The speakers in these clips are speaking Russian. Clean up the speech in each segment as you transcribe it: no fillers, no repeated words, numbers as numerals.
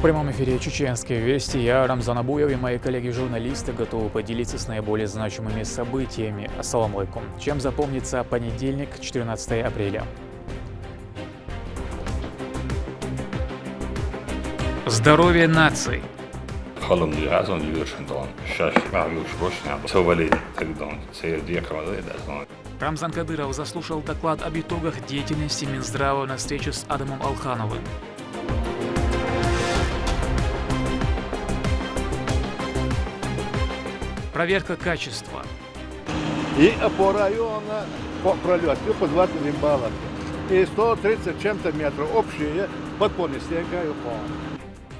прямом эфире «Чеченские вести». Я, Рамзан Абуев, и мои коллеги-журналисты готовы поделиться с наиболее значимыми событиями. Ассаламу алейкум. Чем запомнится понедельник, 14 апреля. Здоровье наций. Рамзан Кадыров заслушал доклад об итогах деятельности Минздрава на встрече с Адамом Алхановым. Проверка качества. И по району пролет по 21 баллов. И 130 чем-то метров общие подпольные снега и упал.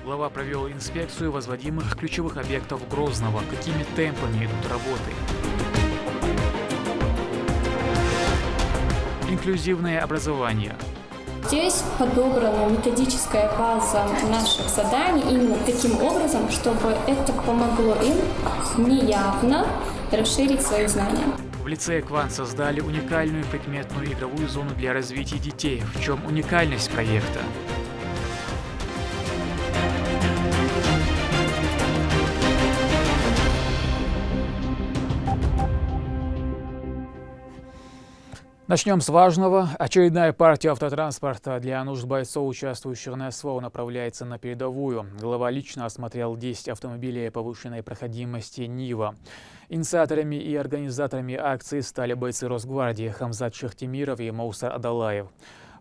Глава провел инспекцию возводимых ключевых объектов Грозного. Какими темпами идут работы? Инклюзивное образование. Здесь подобрана методическая база наших заданий именно таким образом, чтобы это помогло им неявно расширить свои знания. В лицее Кван создали уникальную предметную игровую зону для развития детей. В чем уникальность проекта? Начнем с важного. Очередная партия автотранспорта для нужд бойцов, участвующих на СВО, направляется на передовую. Глава лично осмотрел 10 автомобилей повышенной проходимости «Нива». Инициаторами и организаторами акции стали бойцы Росгвардии Хамзат Шахтемиров и Маусар Адалаев.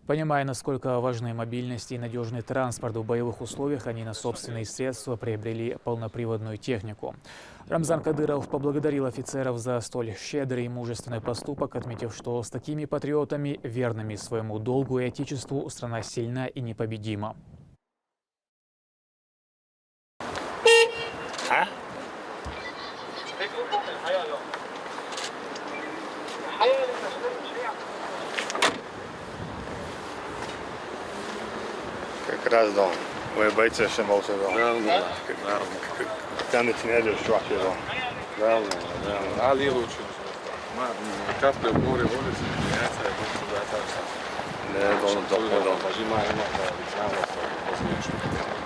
Понимая, насколько важны мобильность и надежный транспорт в боевых условиях, они на собственные средства приобрели полноприводную технику. Рамзан Кадыров поблагодарил офицеров за столь щедрый и мужественный поступок, отметив, что с такими патриотами, верными своему долгу и отечеству, страна сильна и непобедима. Как раз да. Вы бойцы ще молча да. Канет не идешь, чувак, да. Да, ali лучше. Капля в море водится, меняется, я буду туда остаться. Да, Пожимаю на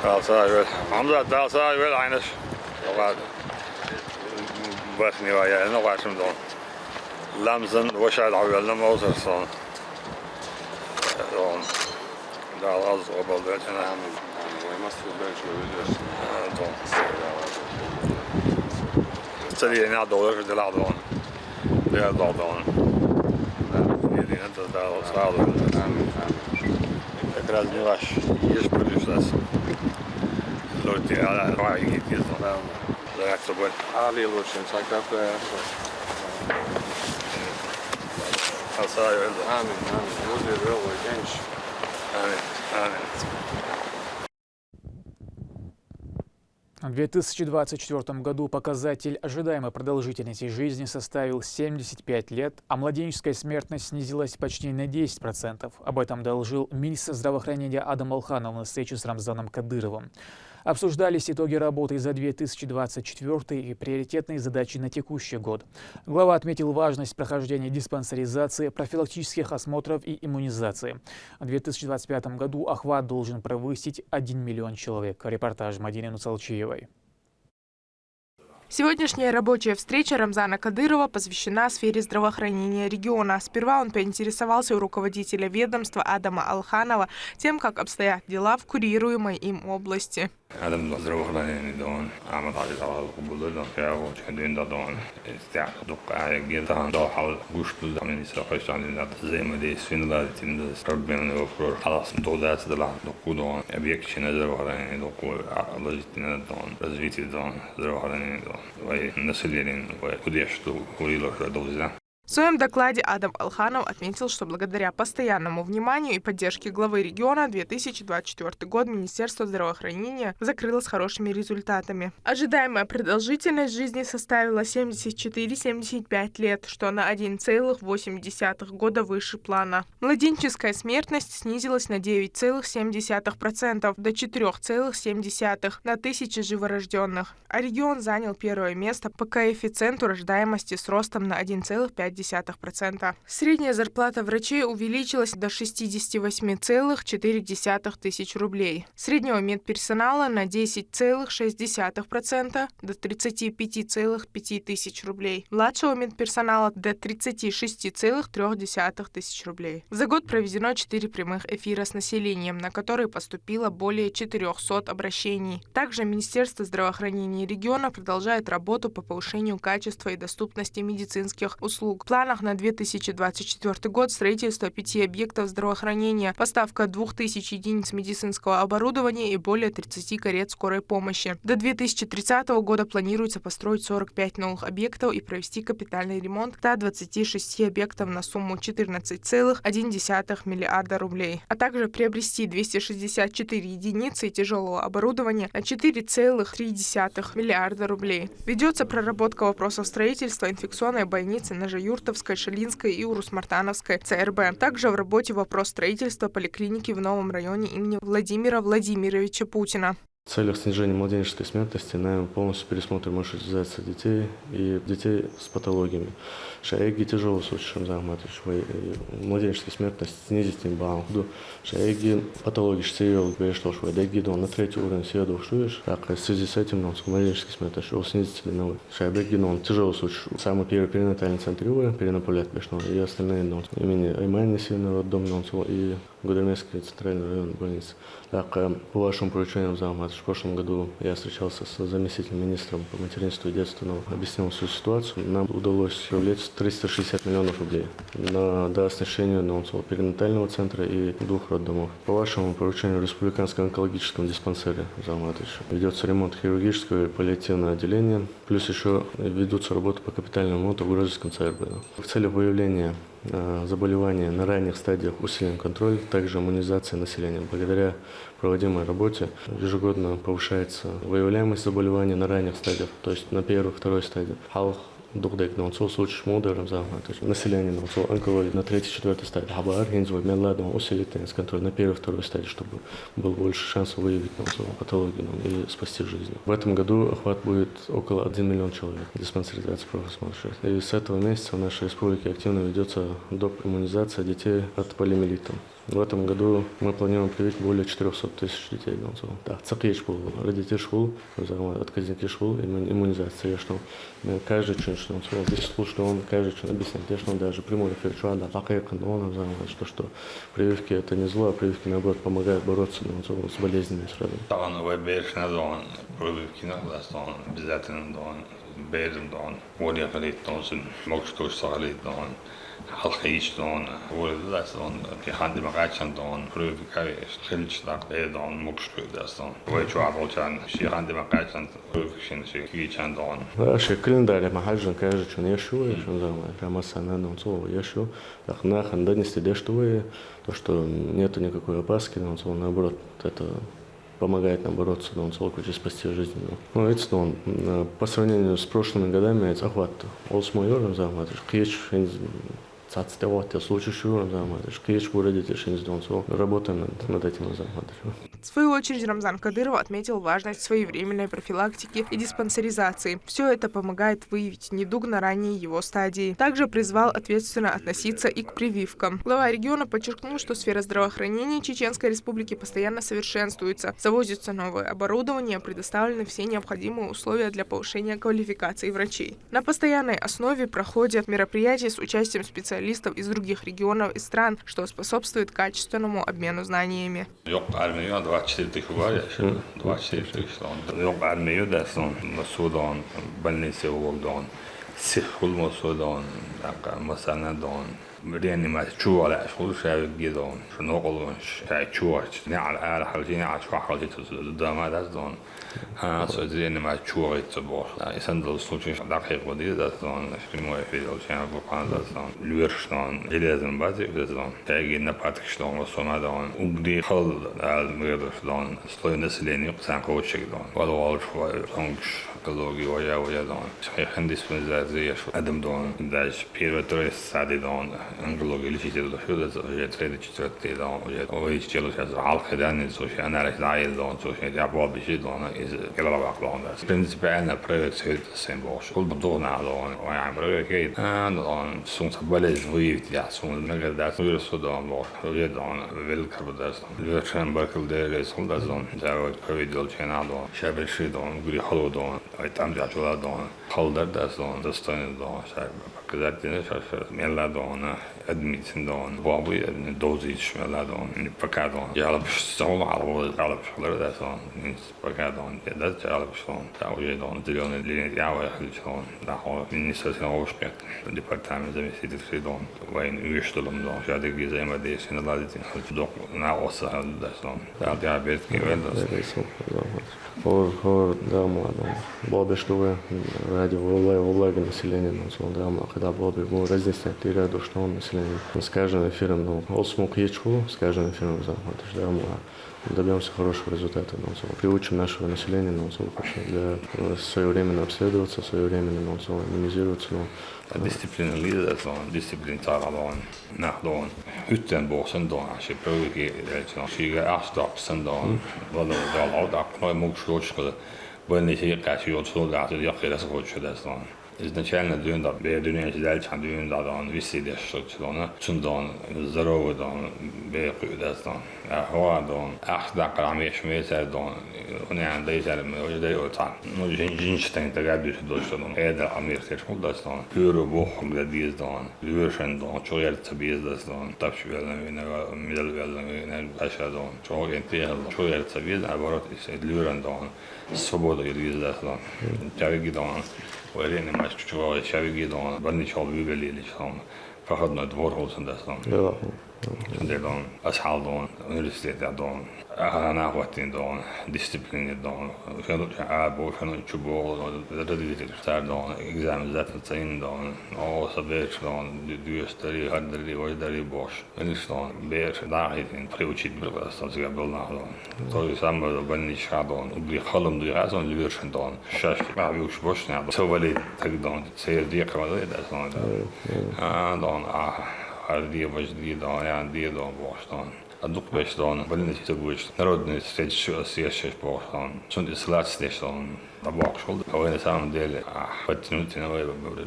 Dalsa öyle. Hamza dalsa öyle aynı. Var. Bakni var ya, ne var şimdi on. Lamzın başa da öyle ne olursa son. On. Dal az o balda sana hem. Masur ben şöyle biliyorsun. Don. Sen ne doğru da la don. Biraz da don. Yine de dal sağ ol. Как раз не ваш. Есть будешь нас. Люди, а и есть да. Да, как собой. Ali лучше, так капля. Alsa öyle. Amin. Возле белого genç. Amin. В 2024 году показатель ожидаемой продолжительности жизни составил 75 лет, а младенческая смертность снизилась почти на 10%. Об этом доложил министр здравоохранения Адам Алханов на встрече с Рамзаном Кадыровым. Обсуждались итоги работы за 2024 и приоритетные задачи на текущий год. Глава отметил важность прохождения диспансеризации, профилактических осмотров и иммунизации. В 2025 году охват должен превысить 1 миллион человек. Репортаж Мадины Нуцалчиевой. Сегодняшняя рабочая встреча Рамзана Кадырова посвящена сфере здравоохранения региона. Сперва он поинтересовался у руководителя ведомства Адама Алханова тем, как обстоят дела в курируемой им области. Adam zdravоохранение дон, Ахмад Алиев кубулы дон, я вот ходин дон, стяг докая где-то дохал гушту да мне сохранить надо взаимодействие надо тем с проблемами вопрос. Алас додас дала докудон, объективное здравоохранение доку, положительное дон, развитие дон, здравоохранение дон, вай население, вай куда что курило что друзья. В своем докладе Адам Алханов отметил, что благодаря постоянному вниманию и поддержке главы региона 2024 год Министерство здравоохранения закрыло с хорошими результатами. Ожидаемая продолжительность жизни составила 74-75 лет, что на 1,8 года выше плана. Младенческая смертность снизилась на 9,7% до 4,7 на 1000 живорожденных, а регион занял первое место по коэффициенту рождаемости с ростом на 1,5%. 0,2%. Средняя зарплата врачей увеличилась до 68,4 тысяч рублей. Среднего медперсонала на 10,6% до 35,5 тысяч рублей. Младшего медперсонала до 36,3 тысяч рублей. За год проведено 4 прямых эфира с населением, на которые поступило более 400 обращений. Также Министерство здравоохранения региона продолжает работу по повышению качества и доступности медицинских услуг. В планах на 2024 год строительство 5 объектов здравоохранения, поставка 2000 единиц медицинского оборудования и более 30 карет скорой помощи. До 2030 года планируется построить 45 новых объектов и провести капитальный ремонт 126 объектов на сумму 14,1 миллиарда рублей, а также приобрести 264 единицы тяжелого оборудования на 4,3 миллиарда рублей. Ведется проработка вопросов строительства инфекционной больницы на Жаюртовской, Шалинской и Урус-Мартановской ЦРБ. Также в работе вопрос строительства поликлиники в новом районе имени Владимира Владимировича Путина. В целях снижения младенческой смертности нами полностью пересмотрим маршрутизацию детей и детей с патологиями. Шаеги тяжелый случай, младенческая смертность снизить им баланду. Шаеги патологии серьезно перешло, что на третий уровень серьезно шуешь, так в связи с этим младенческая смертность снизить длиновой. Шаеги тяжелый случай. Самый первый перинатальный центр перенаполят пришло, и остальные имени Аймани сильный роддом и Гудермесская центральная районная больница. Так, по вашему поручению в прошлом году я встречался с заместителем министром по материнству и детству, объяснил всю ситуацию. Нам удалось привлечь 360 миллионов рублей на дооснащение перинатального центра и 2 роддомов. По вашему поручению в Республиканском онкологическом диспансере ведется ремонт хирургического и паллиативного отделения, плюс еще ведутся работы по капитальному ремонту в Грозельском ЦРБ. В целях выявления заболевания на ранних стадиях усилен контроль, также иммунизация населения. Благодаря проводимой работе ежегодно повышается выявляемость заболеваний на ранних стадиях, то есть на первой, второй стадии. Духдек на случай молодым население на онкологии на 3-4 стадии. Хаба организовать медладом усилить контроль на первой, второй стадии, чтобы был больше шансов выявить патологию и спасти жизнь. В этом году охват будет около 1 миллион человек диспансеризации профосмотра. И с этого месяца в нашей республике активно ведется доп. Иммунизация детей от полиомиелита. В этом году мы планируем привить более 400 тысяч детей. Цакей школ, родители школ, отказники школ, иммунизация. Каждый человек, здесь слушает, он каждый человек объясняет, даже прямой эфир, что прививки это не зло, а прививки наоборот помогают бороться с болезнями сразу. halkayış don, vurdular don, ki handi maqachan don, provokaveš, khilchlar don, mukshkudas don. Ve chuarolchan, shi handi maqachan, provocation shi kichan don. Shi календарь mahajjan каждый человек яшу, прямо сананом слово яшу. Так нахан донести дештовые, то что нету никакой опаски, наоборот, это помогает нам бороться, и спасти жизнь. По сравнению с прошлыми годами, охват олсмойором заматыш, работаем над этим. В свою очередь Рамзан Кадыров отметил важность своевременной профилактики и диспансеризации. Все это помогает выявить недуг на ранней его стадии. Также призвал ответственно относиться и к прививкам. Глава региона подчеркнул, что сфера здравоохранения Чеченской Республики постоянно совершенствуется. Завозится новое оборудование, предоставлены все необходимые условия для повышения квалификации врачей. На постоянной основе проходят мероприятия с участием специалистов из других регионов и стран, что способствует качественному обмену знаниями. реанимация чувала, что шею гидон, что ногу шею чувать, не على حالتين على شو حالتين дома دستون، so реанимация чувать собой. Если случай дакхи води дастон, прямой эфир, чем буквально дастон, люверштон, железным базе дастон, таги на паткштон, сомадон, угди хал, мирдостон, слой населения, санковочек дон, водовал швай, сонгш, экологии ويا دون صحيح هندس من زي شو أدم دون داش بير ترى سادي دون أنجلوجي اللي شيء شو ده زي تريد تشتري دون ويا يشتغل شيء على خدان سوشي أنا رح دايل دون سوشي يعبوا بشيء دون إذا كلا بعض دون بس بالنسبة لنا بريد سيد السيمبوش كل بدورنا دون ويا بريد كيد أنا دون سون تبلش ويفت يا سون نقدر داس غير السودان بور ويا دون بالكرب داس الوشان بركل ده سون داس دون جاوي بريد دول شينا دون شابل شيء دون قولي حلو دون أيتام جاتولا دون خالدر داس دون دستان دون شاب بكذا دين شاف ميلا دون أدميتن دون بابي دوزيش ميلا دون بكادون جالب شغل على جالب شغل داس دون بكادون ده جالب شغل تعوي دون دلون اللي يعوي خلي شغل ده هو من نسيت نوش كات الديبارتمنت زي سيد في دون وين يشتغلون دون شادي زي ما دي سنة لازم دوك ناوصل هذا داس دون ده بيت كيفن داس هو драма, бобе что ради влага населения, но драма, когда бобе был разъяснять и ряду что он население. С каждым эфиром, ну, осмук ячку, с каждым эфиром это же драма. Добьемся хорошего результата, приучим нашего населения для своевременно обследоваться, своевременно минимизироваться. Disciplin lider sån disciplin tar alla närdon utan båsen då så prövar jag att skiga avstoppsen då vad det har då när mot slås vad ni ser kanske ju så där det jag det så så där så изначально дюнда бе дюня ждал чан дюнда да он висит что члона чундон здорово да бе кудастан а хва да ахда карамеш месер да он янда изер уже да ота ну жинштейн да габиш до что он эда амир сеш кудастан юро бохом да диз да юршен да чояр цабиз да тапш велна мидал велна аша да чояр тел чояр цабиз наоборот люрен да свобода диз да тяги да وإلين ما شو شاوي دون بني شغل بيبلي اللي شلون فقدنا دور هوسن دستون شندون أصحاب دون universitet دون أنا وقتين دون disciplin دون شنو عاب وشنو شبوع ده صار دون exam ذات التين دون أو سبيش دون دوستري هدري وجدري بوش إنش دون بير داعين بريوتشيت بالقصة زي قبلنا دون طول سامر بني شادون وبلي خلهم دي غازون اللي بيرشن دون شاش ما بيوش بوش نعم سوالي تقدون تسير ديك ولا ده دون هردي وجدي دون يعني دي دون بوش دون Aduk beşton, balin işte bu işte. Народный встреча съезжаешь по он. Чон исландский что он табак шел. А вы на самом деле подтянуть на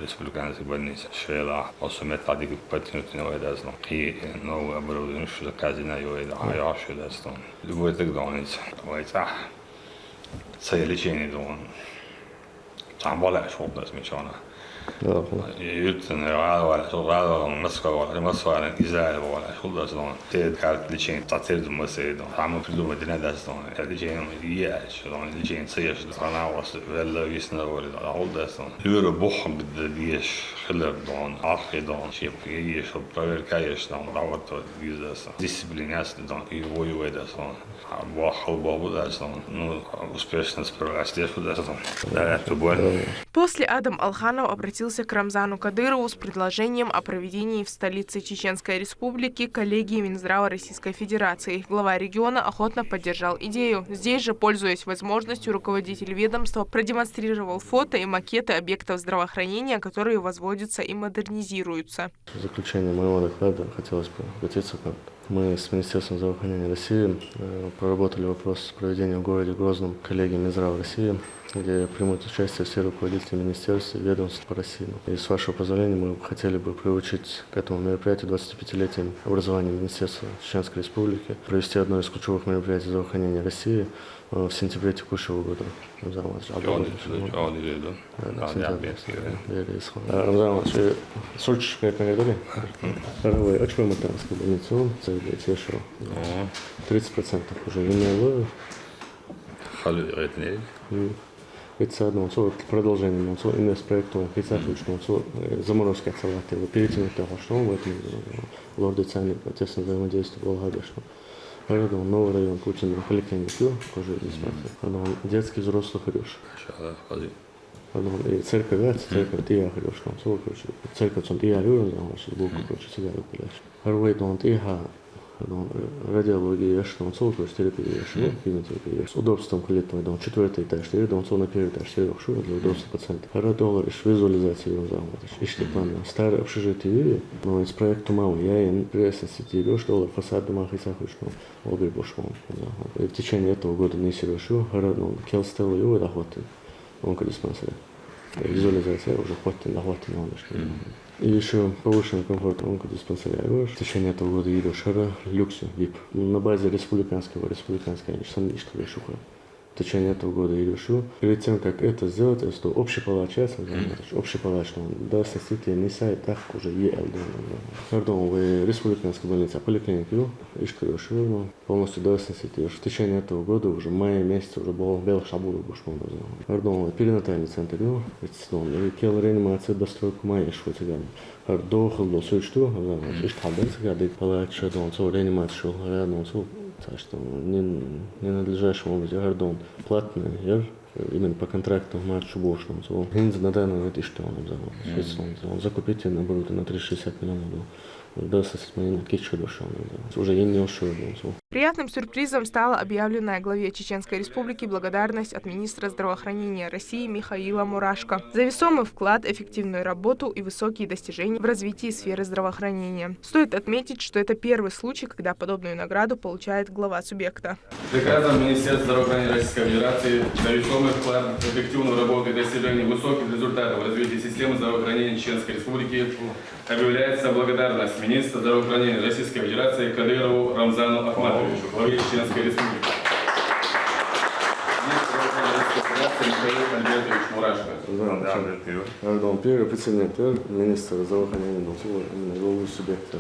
республиканской больнице. Швела, осумет тади подтянуть на дазно. И новое оборудование, что заказано его это, а я что дазно. Любой так донец. Ой, цель лечения дон. Там была шоба смешана. Utan rada مسخرة إزاي ولا شو ده صون تيد كارت ليشين تعترض مسيد عم يفرضوا مدينة ده صون ليشين ياش صون ليشين سياش أنا واس ولا يسنا ولا أقول ده صون يور بوخم بديش خلر دون آخر دون شيء يش وبرر كايش دون رابط بيزا صون ديسيبليناس دون يوي ده صون بوخل بابو ده صون ну успешно справляешься ده صون ده تبون. После Адам Алханов обратился к Рамзану Кадырову с предложением о проведении в столице Чеченской Республики коллегии Минздрава Российской Федерации. Глава региона охотно поддержал идею. Здесь же, пользуясь возможностью, руководитель ведомства продемонстрировал фото и макеты объектов здравоохранения, которые возводятся и модернизируются. В заключение моего доклада хотелось бы обратиться к вам. Мы с Министерством здравоохранения России проработали вопрос проведения в городе Грозном коллегии Минздрава России, где примут участие все руководители министерств и ведомств по России. И с вашего позволения мы хотели бы приурочить к этому мероприятию 25-летием образования Министерства Чеченской Республики, провести одно из ключевых мероприятий здравоохранения России в сентябре текущего года. Рамзан Ильич, сочи как говорили, второй очваматанской больницы, заявляете, что 30% уже виниловых. Это одно продолжение инвестпроекту специфичного заморозки салаты перетянуть того, что в этом лорде цены протестно взаимодействие благодушно. Поэтому новый район Путина поликлинику тоже бесплатно. Детский взрослый хорош. И церковь тия хорош, церковь он тия рюрн, он был короче себя выпилась. Второй он тия радиология, что он соль, терапия, химиотерапия. С удобством коллективного дом 4-й этаж, дом на 1-й этаж, для удобства пациента. $1 визуализация его зала. Ищите планы. Старое общежитие, но из проекта мало. Я им пресса сети $1 фасад дома хисахушно. Обе бошмон. В течение этого года не сервишу, келстел его дохватит. Он как диспансер. Визуализация уже хватит, дохватит на и еще повышенный комфорт онкодиспансеря. В течение этого года еду шара люксе ВИП. На базе республиканского, сам лично решуха. В течение этого года еду шу. Перед тем, как это сделать, это общий палач, общий палач, да, сосите не сайт, так уже ЕЛ. Пардон, в республиканской больнице, поликлинике, ишкаю шу, полностью да, сосите. В течение этого года, уже в мае месяце, уже был белых шабуров бушмон. Пардон, перинатальный центр, и кел реанимация достройку мая швы цыгане. Пардон, до существу, иштабен цыгады, палач, реанимацию, рядом, так что не надлежащим образом платный, именно по контракту марчу бошным. Хинз на данный это что он взял. Закупить наоборот на 360 миллионов. Уже я не ушел. Приятным сюрпризом стала объявленная главе Чеченской Республики благодарность от министра здравоохранения России Михаила Мурашко за весомый вклад, эффективную работу и высокие достижения в развитии сферы здравоохранения. Стоит отметить, что это первый случай, когда подобную награду получает глава субъекта. Приказом Министерства здравоохранения Российской Федерации за весомый вклад, эффективную работу и достижение высоких результатов в развитии системы здравоохранения Чеченской Республики объявляется благодарность министра здравоохранения Российской Федерации Кадырову Рамзану Ахматовичу, главе Чеченской Республики. Министр здравоохранения Российской Федерации Михаил Альбертович Мурашко. Первый пациент, министр здравоохранения, именно главу субъекта,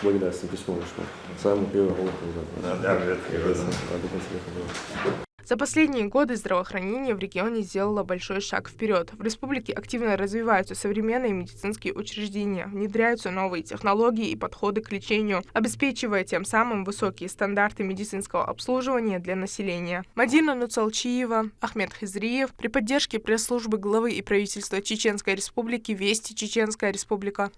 благодарственное письмо, что самый первый голос. За последние годы здравоохранение в регионе сделало большой шаг вперед. В республике активно развиваются современные медицинские учреждения, внедряются новые технологии и подходы к лечению, обеспечивая тем самым высокие стандарты медицинского обслуживания для населения. Мадина Нуцалчиева, Ахмед Хизриев при поддержке пресс-службы главы и правительства Чеченской Республики «Вести Чеченская Республика».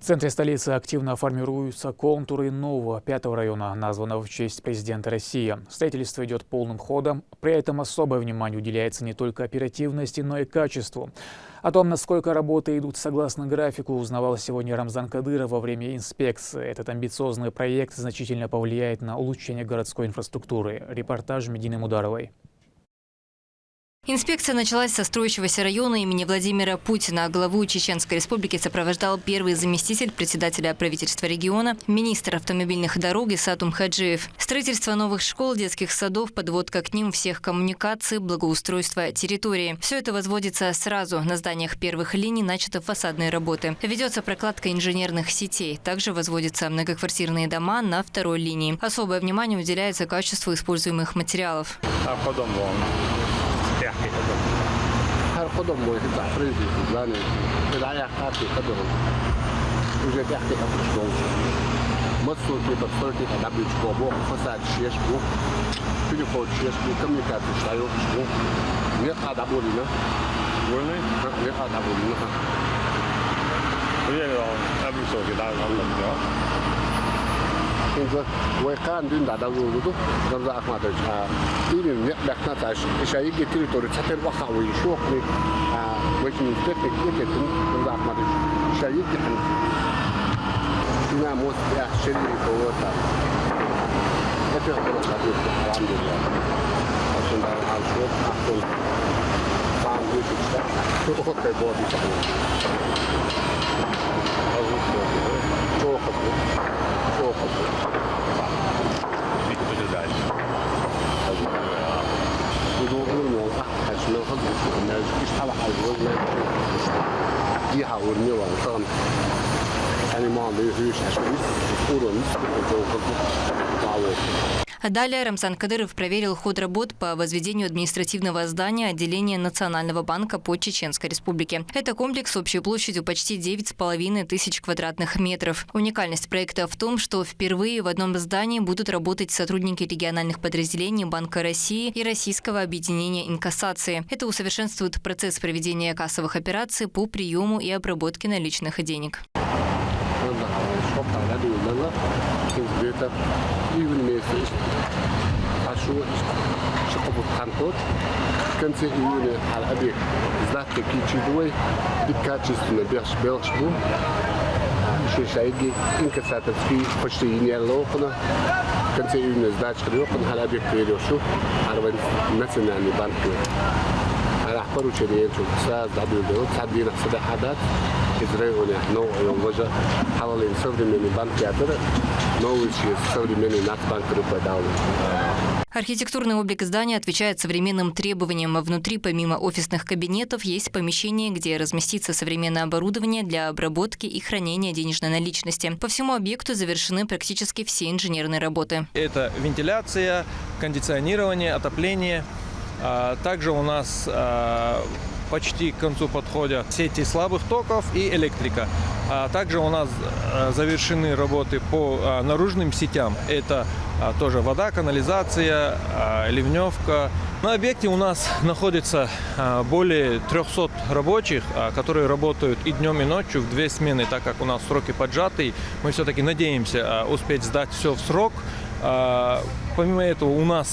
В центре столицы активно формируются контуры нового 5-го района, названного в честь президента России. Строительство идет полным ходом. При этом особое внимание уделяется не только оперативности, но и качеству. О том, насколько работы идут согласно графику, узнавал сегодня Рамзан Кадыров во время инспекции. Этот амбициозный проект значительно повлияет на улучшение городской инфраструктуры. Репортаж Медины Мударовой. Инспекция началась со строящегося района имени Владимира Путина. Главу Чеченской Республики сопровождал первый заместитель председателя правительства региона, министр автомобильных дорог Исатум Хаджиев. Строительство новых школ, детских садов, подводка к ним всех коммуникаций, благоустройство территории. Все это возводится сразу. На зданиях первых линий начаты фасадные работы. Ведется прокладка инженерных сетей. Также возводятся многоквартирные дома на второй линии. Особое внимание уделяется качеству используемых материалов. هر خودم باید تفریزی زنی بدای حقی خودم وجه تحت افشون مصر که بسرتی ادبی چکابو فساد شیش بو توی خود شیش بو کمیکاتی شایو بو نیت ادبوری نه ورنه نیت ادبوری نه ولی ابی سوکی دار نمیاد اینجا ویکان دین داداوری دو رمز احمدش این نیت دخترش اشایی گیری توری چطور وقتی شوکی وقتی می‌تونی که رمز احمدش اشایی گیری نه موسیقی شریعی کوتا هذا هو الحديث الحمد لله عشان على شوط أحسن طعم بيتك شو أخذ بودي صحيح شو أخذ يقولون إنه أحسن لو خذ الناس إيش حلا حلوة دي حاولني وانصان يعني ما بيهوش عشان يقولون نسبة Далее Рамзан Кадыров проверил ход работ по возведению административного здания отделения Национального банка по Чеченской Республике. Это комплекс общей площадью почти 9,5 тысяч квадратных метров. Уникальность проекта в том, что впервые в одном здании будут работать сотрудники региональных подразделений Банка России и Российского объединения инкассации. Это усовершенствует процесс проведения кассовых операций по приему и обработке наличных денег. koptağına duyulanlar. Hizbiyete üyünmesi aşu şıkıbı kantot. Kendisi üyünü al-abi zaten kiçiduy dikkat üstüne belş bu. Şu şeygi inkasatı fi почти нелопно. Kendisi üyünü zaten yok. Al-abi veriyor şu. Arvan nasyonel banki. راح وشريت وساز دبليو تعدينا سباحات إزرائيل نوع وجه حوالي современный банк театра новый современный нацбанк рукодавный. Архитектурный облик здания отвечает современным требованиям. Внутри, помимо офисных кабинетов, есть помещение, где разместится современное оборудование для обработки и хранения денежной наличности. По всему объекту завершены практически все инженерные работы. Это вентиляция, кондиционирование, отопление. Также у нас почти к концу подходят сети слабых токов и электрика. Также у нас завершены работы по наружным сетям. Это тоже вода, канализация, ливневка. На объекте у нас находится более 300 рабочих, которые работают и днем, и ночью в 2 смены, так как у нас сроки поджатые. Мы все-таки надеемся успеть сдать все в срок. Помимо этого, у нас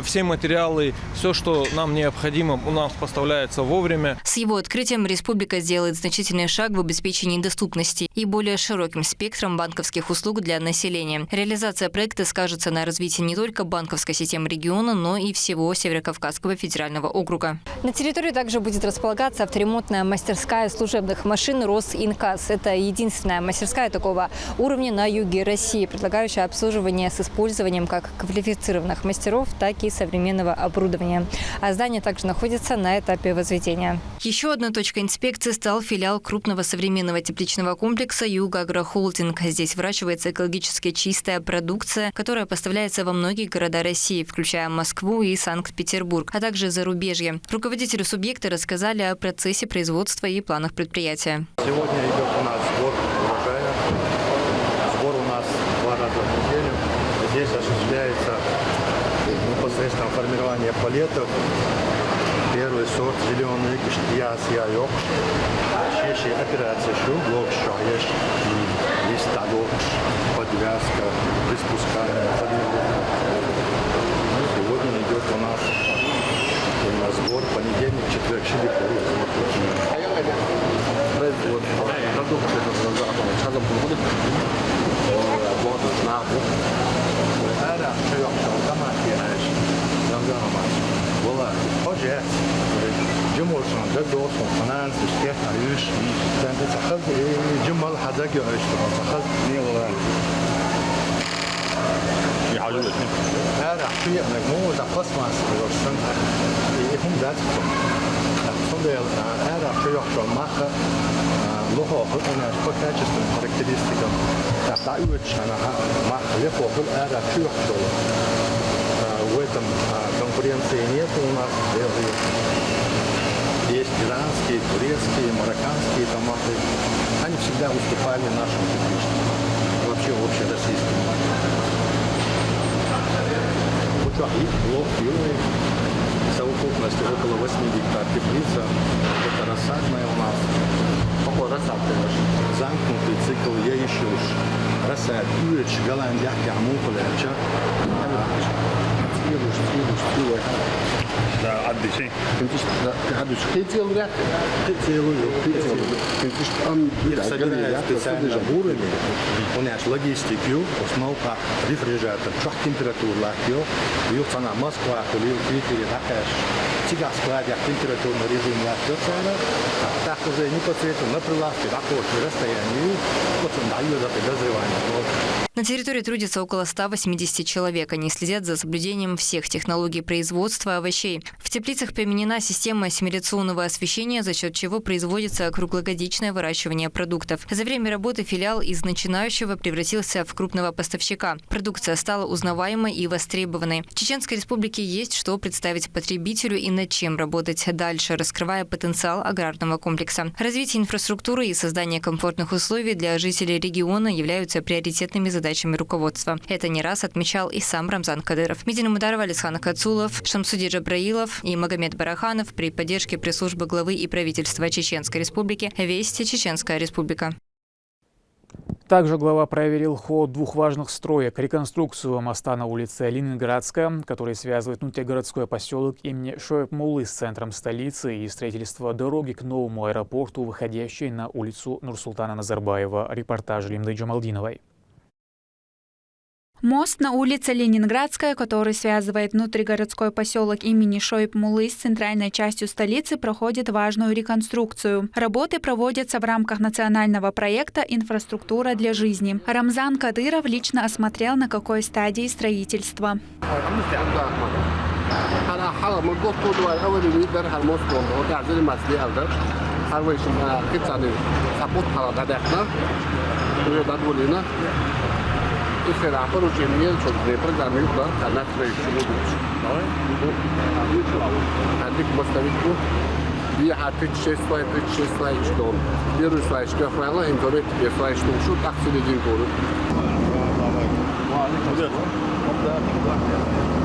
все материалы, все, что нам необходимо, у нас поставляется вовремя. С его открытием республика сделает значительный шаг в обеспечении доступности и более широким спектром банковских услуг для населения. Реализация проекта скажется на развитии не только банковской системы региона, но и всего Северокавказского федерального округа. На территории также будет располагаться авторемонтная мастерская служебных машин «Росинкас». Это единственная мастерская такого уровня на юге России, предлагающая обслуживание с использованием как квалифицированных мастеров, так и современного оборудования. А здание также находится на этапе возведения. Еще одной точкой инспекции стал филиал крупного современного тепличного комплекса «Югагрохолдинг». Здесь выращивается экологически чистая продукция, которая поставляется во многие города России, включая Москву и Санкт-Петербург, а также зарубежье. Руководители субъекта рассказали о процессе производства и планах предприятия. Сегодня идет у нас сбор урожая. Сбор у нас 2 раза в неделю. Здесь осуществляется непосредственно формирование палетов. Первый сорт зеленый, яйок. Следующая операция блок шаеш, листовок, подвязка, приспускание, формировка. Сегодня идет у нас сбор понедельник, четверг, лохо по качественным характеристикам. В этом конкуренции нет у нас. Есть иранские, турецкие, марокканские томаты. Они всегда уступали нашим тепличным. Вообще общероссийским. Блок юный. Совокупность около 8 гектар теплица. Это рассадная у нас. Какой рассадка? Замкнутый цикл яищуш. Рассад. Юрич, голландия, ямукуляча. ده قد شيء Kentiş hadis kıyıcıl ya. Kıyıcıl. Kentiş am у нас логистику, установка рефрижератор, чах температура, бьют на Москва, кулил Питере, такая тига складя температурный режим так уже непосредственно на прилавке такого расстояния, вот он дает это дозревание. На территории трудится около 180 человек. Они следят за соблюдением всех технологий производства овощей. В теплицах применена система ассимиляционного освещения, за счет чего производится круглогодичное выращивание продуктов. За время работы филиал из начинающего превратился в крупного поставщика. Продукция стала узнаваемой и востребованной. В Чеченской Республике есть что представить потребителю и над чем работать дальше, раскрывая потенциал аграрного комплекса. Развитие инфраструктуры и создание комфортных условий для жителей региона являются приоритетными задачами руководства. Это не раз отмечал и сам Рамзан Кадыров. Медина Мударова, Алисхан Кацулов, Шамсуди Джабраилов и Магомед Бараханов при поддержке пресс-службы главы и правительства Чеченской Республики «Вести Чеченская Республика». Также глава проверил ход двух важных строек: реконструкцию моста на улице Ленинградская, который связывает внутригородской поселок имени Шойб-Муллы с центром столицы, и строительство дороги к новому аэропорту, выходящей на улицу Нурсултана Назарбаева. Репортаж Лимды Джамалдиновой. Мост на улице Ленинградская, который связывает внутригородской поселок имени Шойб-Муллы с центральной частью столицы, проходит важную реконструкцию. Работы проводятся в рамках национального проекта «Инфраструктура для жизни». Рамзан Кадыров лично осмотрел, на какой стадии строительства. Israel proje miel sobre programa ular karena strategi itu. Adik mustaviku dia hati 6 slide don. Dia slide kafala internet dia slide şu taksidi din koru.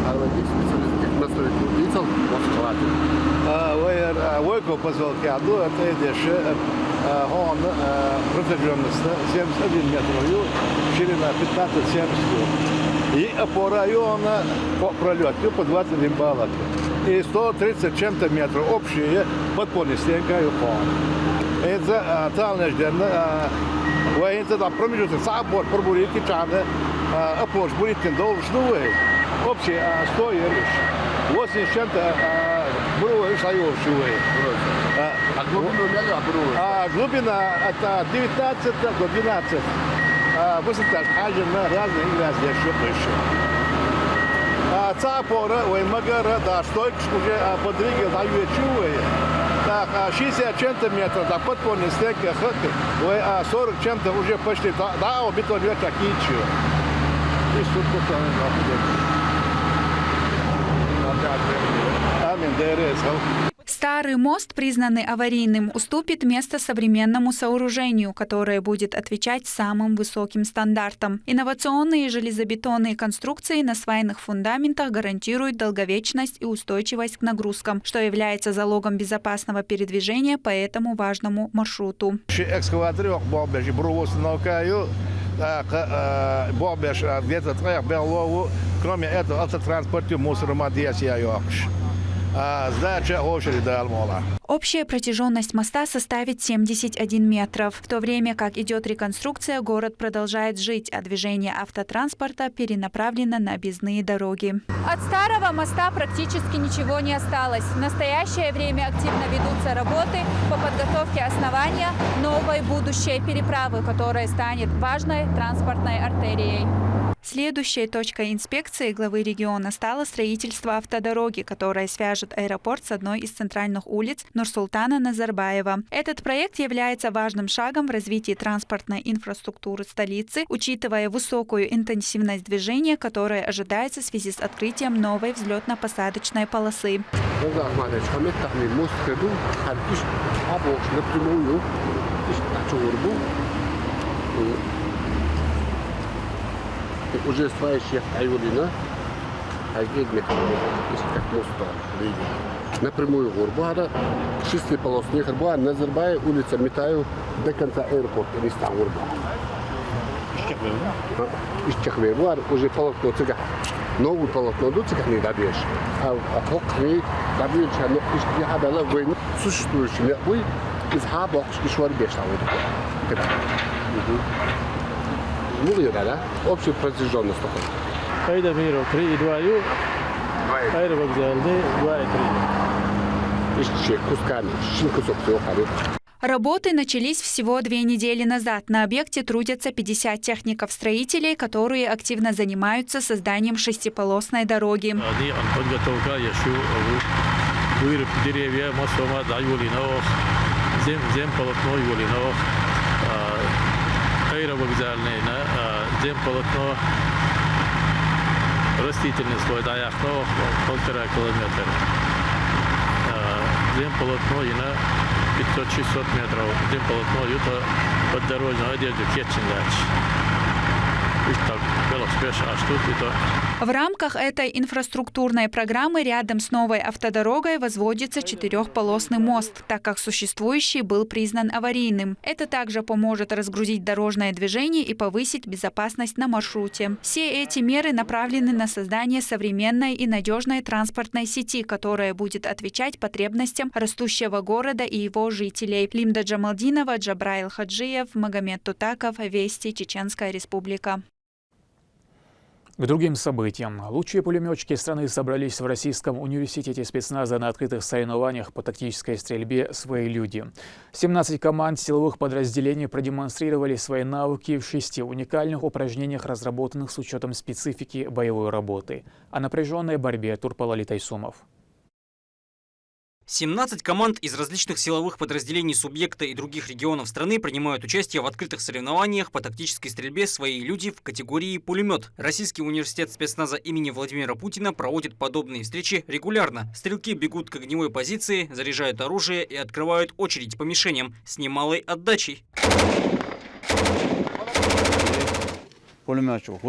Aradik spesialistik mustaviku detail waskalati. Войко позвал каду, это деши, он протяженность 71 метров, ширина 15-70. И по району по пролету по 21 баллов. И 130 чем-то метров общие подпольные стенка и пол. Это талнеш ден, это там промежуток сабор пробурики чаны, опорж будет должны общие 100 лишь. 80 чем-то бровь союзные. А глубина это 19 до 12. Высота хажена разные разные выше. Цапора, ой, магара, да, стойка уже подвигал, да, чувствует. Так, 60 чем-то метров, да, подпольный стек, ой, 40 чем-то уже почти, да, обитон век такие чего. И что-то там Старый мост, признанный аварийным, уступит место современному сооружению, которое будет отвечать самым высоким стандартам. Инновационные железобетонные конструкции на свайных фундаментах гарантируют долговечность и устойчивость к нагрузкам, что является залогом безопасного передвижения по этому важному маршруту. Кроме этого, автотранспорте мусора сдача очереди Алмола. Общая протяженность моста составит 71 метров. В то время как идет реконструкция, город продолжает жить, а движение автотранспорта перенаправлено на объездные дороги. От старого моста практически ничего не осталось. В настоящее время активно ведутся работы по подготовке основания новой будущей переправы, которая станет важной транспортной артерией. Следующей точкой инспекции главы региона стало строительство автодороги, которая свяжет аэропорт с одной из центральных улиц Нурсултана Назарбаева. Этот проект является важным шагом в развитии транспортной инфраструктуры столицы, учитывая высокую интенсивность движения, которая ожидается в связи с открытием новой взлетно-посадочной полосы. Уже стоящие Айволина, Айгедмет, как моста, напрямую Гурбара, чистый полосный Гурбар, Назарбай, улица Митаю, до конца аэропорта, не стал Гурбар. Исчахвер, уже полотно цыган. Новый полотно до цыган не добьешь. А хокни добьешь, но исчахабела войны, существующими вы из Хабок ишвар бешал. Общая протяженность такой. Айда миру 3,2, аэровокзальный 2,3. Еще кусками, кусок всего ходит. Работы начались всего 2 недели назад. На объекте трудятся 50 техников-строителей, которые активно занимаются созданием шестиполосной дороги. Деревья, мостова, земполотно, аэровокзальный, земполотно, растительный слой, даяхно, 1,5 километра. Земполотно, 500-600 метров. Земполотно, это поддорожная одежда, кетчингач. И так, велосипед, а что это? В рамках этой инфраструктурной программы рядом с новой автодорогой возводится 4-полосный мост, так как существующий был признан аварийным. Это также поможет разгрузить дорожное движение и повысить безопасность на маршруте. Все эти меры направлены на создание современной и надежной транспортной сети, которая будет отвечать потребностям растущего города и его жителей. Лимда Джамалдинова, Джабраил Хаджиев, Магомед Тутаков, Вести, Чеченская Республика. К другим событиям. Лучшие пулеметчики страны собрались в Российском университете спецназа на открытых соревнованиях по тактической стрельбе «Свои люди». 17 команд силовых подразделений продемонстрировали свои навыки в 6 уникальных упражнениях, разработанных с учетом специфики боевой работы. О напряженной борьбе Турпал Тайсумов. 17 команд из различных силовых подразделений субъекта и других регионов страны принимают участие в открытых соревнованиях по тактической стрельбе «Свои люди» в категории «Пулемет». Российский университет спецназа имени Владимира Путина проводит подобные встречи регулярно. Стрелки бегут к огневой позиции, заряжают оружие и открывают очередь по мишеням с немалой отдачей. Пулеметчик,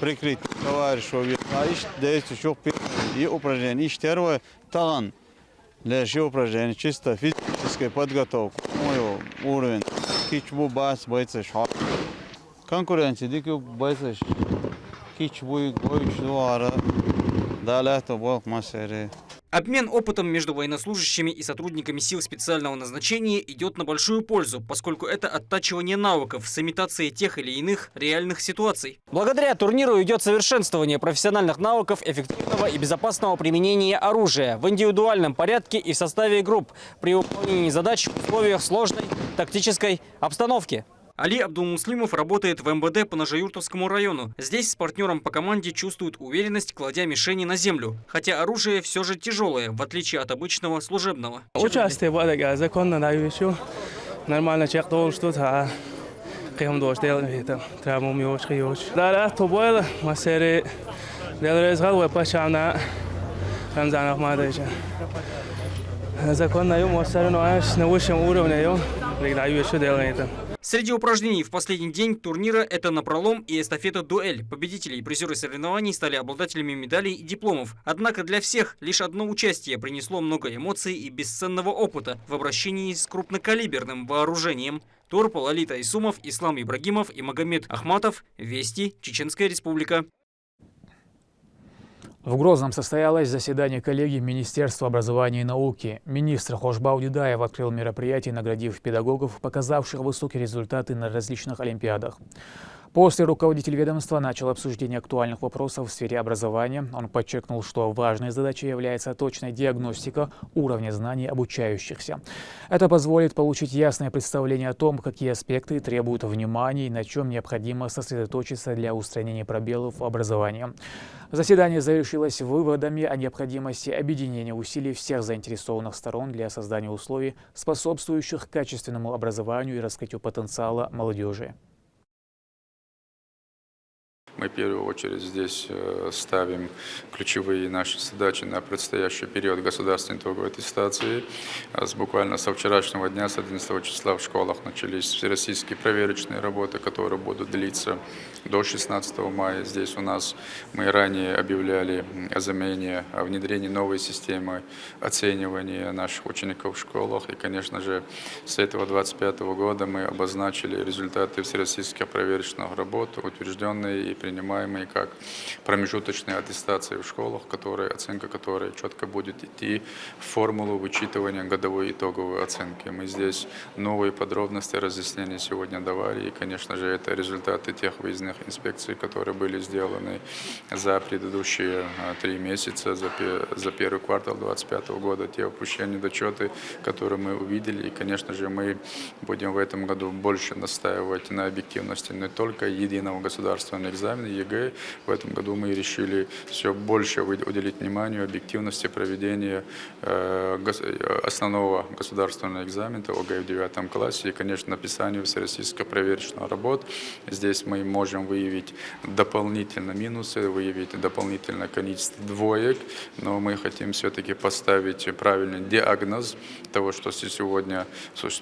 прикрыть товарищу, действующих и упражнений. И второе, талант для упражнений, чисто физической подготовки. Мой уровень. Кичбу бас бойцы. Конкуренция, дикий бойцы. Кичбу бойчуара. Далее то был массеры. Обмен опытом между военнослужащими и сотрудниками сил специального назначения идет на большую пользу, поскольку это оттачивание навыков с имитацией тех или иных реальных ситуаций. Благодаря турниру идет совершенствование профессиональных навыков эффективного и безопасного применения оружия в индивидуальном порядке и в составе групп при выполнении задач в условиях сложной тактической обстановки. Али Абдулмуслимов работает в МВД по Ножеюртовскому району. Здесь с партнером по команде чувствует уверенность, кладя мишени на землю. Хотя оружие все же тяжелое, в отличие от обычного служебного. Участие в законно навещу. Нормально чек должен что-то. Кем должен делать? Травму миоч, хиоч. Да, то было. Массеры. Делали сгалвы пачана. Рамзан Ахмадович. Законно ю массеры на высшем уровне ю. Навещу делает. Среди упражнений в последний день турнира это напролом и эстафета-дуэль. Победители и призеры соревнований стали обладателями медалей и дипломов. Однако для всех лишь одно участие принесло много эмоций и бесценного опыта в обращении с крупнокалиберным вооружением. Турпал Тайсумов, Ислам Ибрагимов и Магомед Ахматов. Вести, Чеченская Республика. В Грозном состоялось заседание коллегии Министерства образования и науки. Министр Хошбау Дидаев открыл мероприятие, наградив педагогов, показавших высокие результаты на различных олимпиадах. После руководитель ведомства начал обсуждение актуальных вопросов в сфере образования. Он подчеркнул, что важной задачей является точная диагностика уровня знаний обучающихся. Это позволит получить ясное представление о том, какие аспекты требуют внимания и на чем необходимо сосредоточиться для устранения пробелов в образовании. Заседание завершилось выводами о необходимости объединения усилий всех заинтересованных сторон для создания условий, способствующих качественному образованию и раскрытию потенциала молодежи. Мы в первую очередь здесь ставим ключевые наши задачи на предстоящий период государственной итоговой аттестации. Буквально со вчерашнего дня, с 11 числа в школах начались всероссийские проверочные работы, которые будут длиться до 16 мая. Здесь у нас мы ранее объявляли о замене, о внедрении новой системы оценивания наших учеников в школах. И, конечно же, с этого 2025 года мы обозначили результаты всероссийских проверочных работ, утвержденные и принимаемые как промежуточные аттестации в школах, оценка которой четко будет идти в формулу вычитывания годовой итоговой оценки. Мы здесь новые подробности, разъяснения сегодня давали. И, конечно же, это результаты тех выездных инспекций, которые были сделаны за предыдущие 3 месяца, за первый квартал 2025 года, те упущения, недочеты, которые мы увидели. И, конечно же, мы будем в этом году больше настаивать на объективности не только единого государственного экзамена, экзамены ЕГЭ. В этом году мы решили все больше уделить вниманию объективности проведения основного государственного экзамена ОГЭ в 9 классе и, конечно, написанию всероссийского проверочного работ. Здесь мы можем выявить дополнительно минусы, выявить дополнительное количество двоек, но мы хотим все-таки поставить правильный диагноз того, что сегодня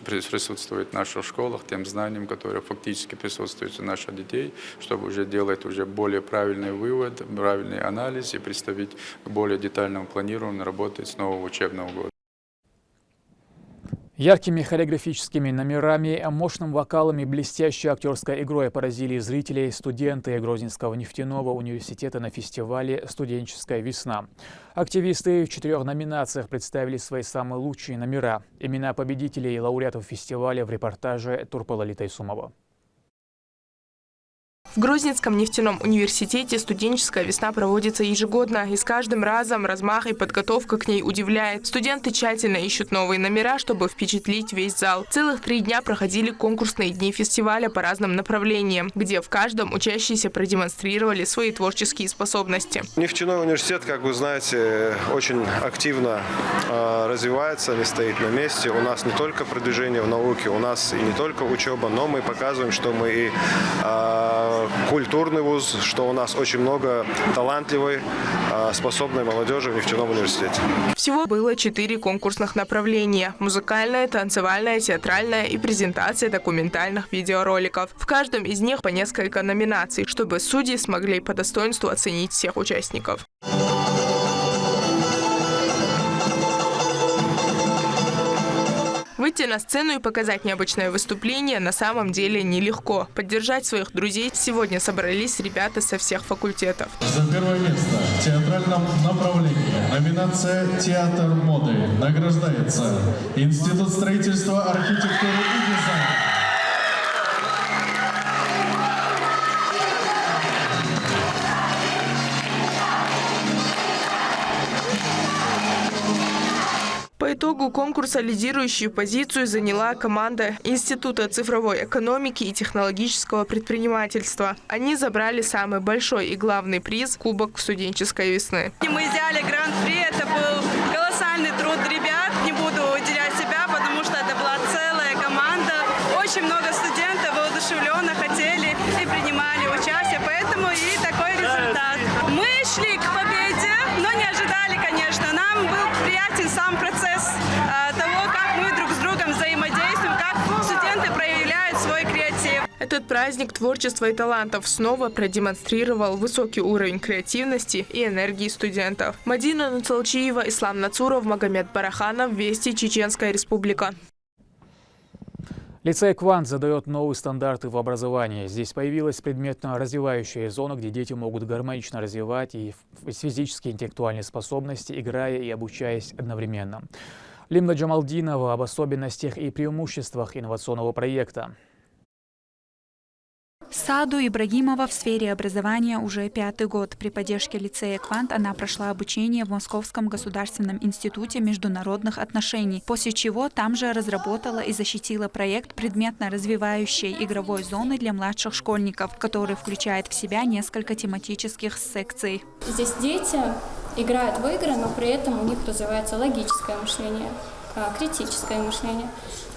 присутствует в наших школах, тем знаниям, которые фактически присутствуют у наших детей, чтобы уже делать уже более правильный вывод, правильный анализ и представить к более детальному планированию работы с нового учебного года. Яркими хореографическими номерами, мощным вокалом и блестящей актерской игрой поразили зрителей студенты Грозненского нефтяного университета на фестивале «Студенческая весна». Активисты в 4 номинациях представили свои самые лучшие номера. Имена победителей и лауреатов фестиваля в репортаже Турпала Тайсумова. В Грозненском нефтяном университете студенческая весна проводится ежегодно, и с каждым разом размах и подготовка к ней удивляет. Студенты тщательно ищут новые номера, чтобы впечатлить весь зал. Целых 3 дня проходили конкурсные дни фестиваля по разным направлениям, где в каждом учащиеся продемонстрировали свои творческие способности. Нефтяной университет, как вы знаете, очень активно развивается, не стоит на месте. У нас не только продвижение в науке, у нас и не только учеба, но мы показываем, что мы и культурный вуз, что у нас очень много талантливой, способной молодежи в нефтяном университете. Всего было 4 конкурсных направления – музыкальное, танцевальное, театральное и презентация документальных видеороликов. В каждом из них по несколько номинаций, чтобы судьи смогли по достоинству оценить всех участников. Выйти на сцену и показать необычное выступление на самом деле нелегко. Поддержать своих друзей сегодня собрались ребята со всех факультетов. За первое место в театральном направлении номинация «Театр моды» награждается Институт строительства, архитектуры и дизайна. По итогу конкурса лидирующую позицию заняла команда Института цифровой экономики и технологического предпринимательства. Они забрали самый большой и главный приз – Кубок студенческой весны. Мы взяли гран-при, это был колоссальный труд ребят, не буду выделять себя, потому что это была целая команда. Очень много студентов воодушевленно хотели и принимали участие, поэтому и такой результат. Мы шли к победе, но не ожидали, конечно. Нам был приятен сам процесс того, как мы друг с другом взаимодействуем, как студенты проявляют свой креатив. Этот праздник творчества и талантов снова продемонстрировал высокий уровень креативности и энергии студентов. Мадина Нуцалчиева, Ислам Нацуров, Магомед Бараханов, Вести, Чеченская Республика. Лицей «Квант» задает новые стандарты в образовании. Здесь появилась предметно-развивающая зона, где дети могут гармонично развивать и физические и интеллектуальные способности, играя и обучаясь одновременно. Лимна Джамалдинова об особенностях и преимуществах инновационного проекта. Саду Ибрагимова в сфере образования уже 5-й год. При поддержке лицея «Квант» она прошла обучение в Московском государственном институте международных отношений, после чего там же разработала и защитила проект предметно-развивающей игровой зоны для младших школьников, который включает в себя несколько тематических секций. Здесь дети играют в игры, но при этом у них развивается логическое мышление, критическое мышление,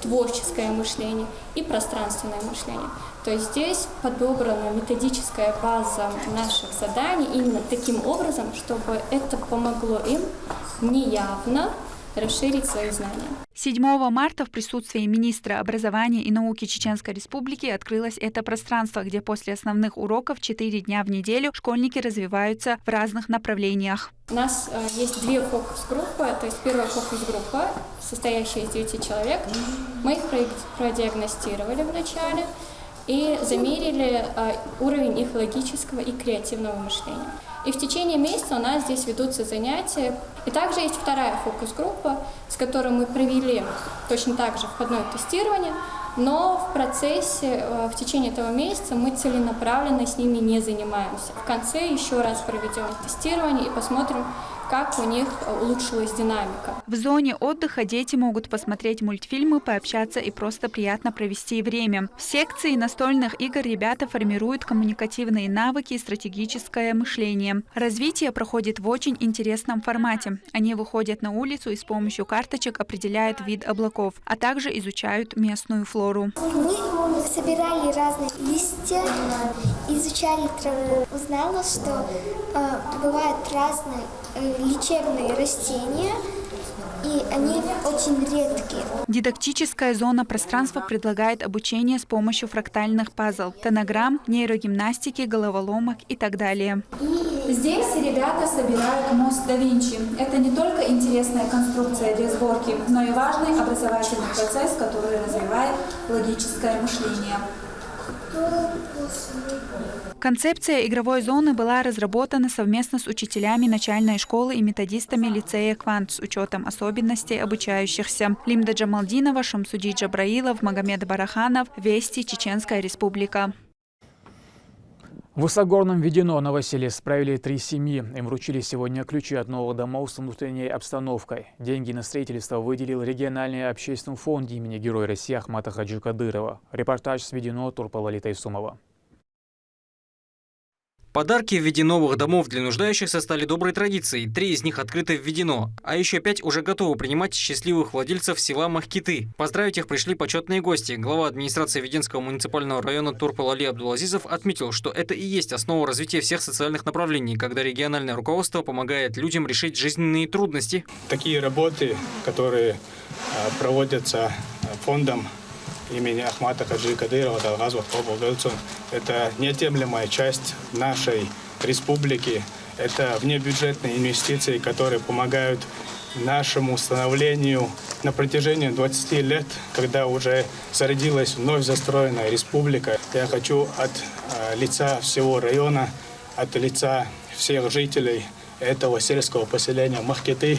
творческое мышление и пространственное мышление. То есть здесь подобрана методическая база наших заданий именно таким образом, чтобы это помогло им неявно расширить свои знания. 7 марта в присутствии министра образования и науки Чеченской Республики открылось это пространство, где после основных уроков 4 дня в неделю школьники развиваются в разных направлениях. У нас есть 2 фокус-группы. То есть первая фокус-группа, состоящая из 9 человек. Мы их продиагностировали вначале и замерили уровень их логического и креативного мышления. И в течение месяца у нас здесь ведутся занятия. И также есть вторая фокус-группа, с которой мы провели точно так же входное тестирование, но в процессе, в течение этого месяца мы целенаправленно с ними не занимаемся. В конце еще раз проведем тестирование и посмотрим, как у них улучшилась динамика. В зоне отдыха дети могут посмотреть мультфильмы, пообщаться и просто приятно провести время. В секции настольных игр ребята формируют коммуникативные навыки и стратегическое мышление. Развитие проходит в очень интересном формате. Они выходят на улицу и с помощью карточек определяют вид облаков, а также изучают местную флору. Мы собирали разные листья, изучали траву. Узнала, что бывают разные лечебные растения, и они очень редкие. Дидактическая зона пространства предлагает обучение с помощью фрактальных пазл, тонограмм, нейрогимнастики, головоломок и так далее. Здесь ребята собирают мост да Винчи. Это не только интересная конструкция для сборки, но и важный образовательный процесс, который развивает логическое мышление. Концепция игровой зоны была разработана совместно с учителями начальной школы и методистами лицея «Квант» с учетом особенностей обучающихся. Лимда Джамалдинова, Шамсуди Джабраилов, Магомед Бараханов, Вести, Чеченская Республика. В Высогорном Ведено Новоселец справили 3 семьи. Им вручили сегодня ключи от новых домов с внутренней обстановкой. Деньги на строительство выделил региональный общественный фонд имени Героя России Ахмата Хаджи Кадырова. Репортаж с Ведено Турпала Тайсумова. Подарки в виде новых домов для нуждающихся стали доброй традицией. 3 из них открыты в Ведено, а еще 5 уже готовы принимать счастливых владельцев села Махкиты. Поздравить их пришли почетные гости. Глава администрации Веденского муниципального района Турпал Али Абдулазизов отметил, что это и есть основа развития всех социальных направлений, когда региональное руководство помогает людям решить жизненные трудности. Такие работы, которые проводятся фондом имени Ахмата Хаджи Кадырова, это неотъемлемая часть нашей республики. Это внебюджетные инвестиции, которые помогают нашему становлению на протяжении 20 лет, когда уже зародилась вновь застроенная республика. Я хочу от лица всего района, от лица всех жителей этого сельского поселения Махкиты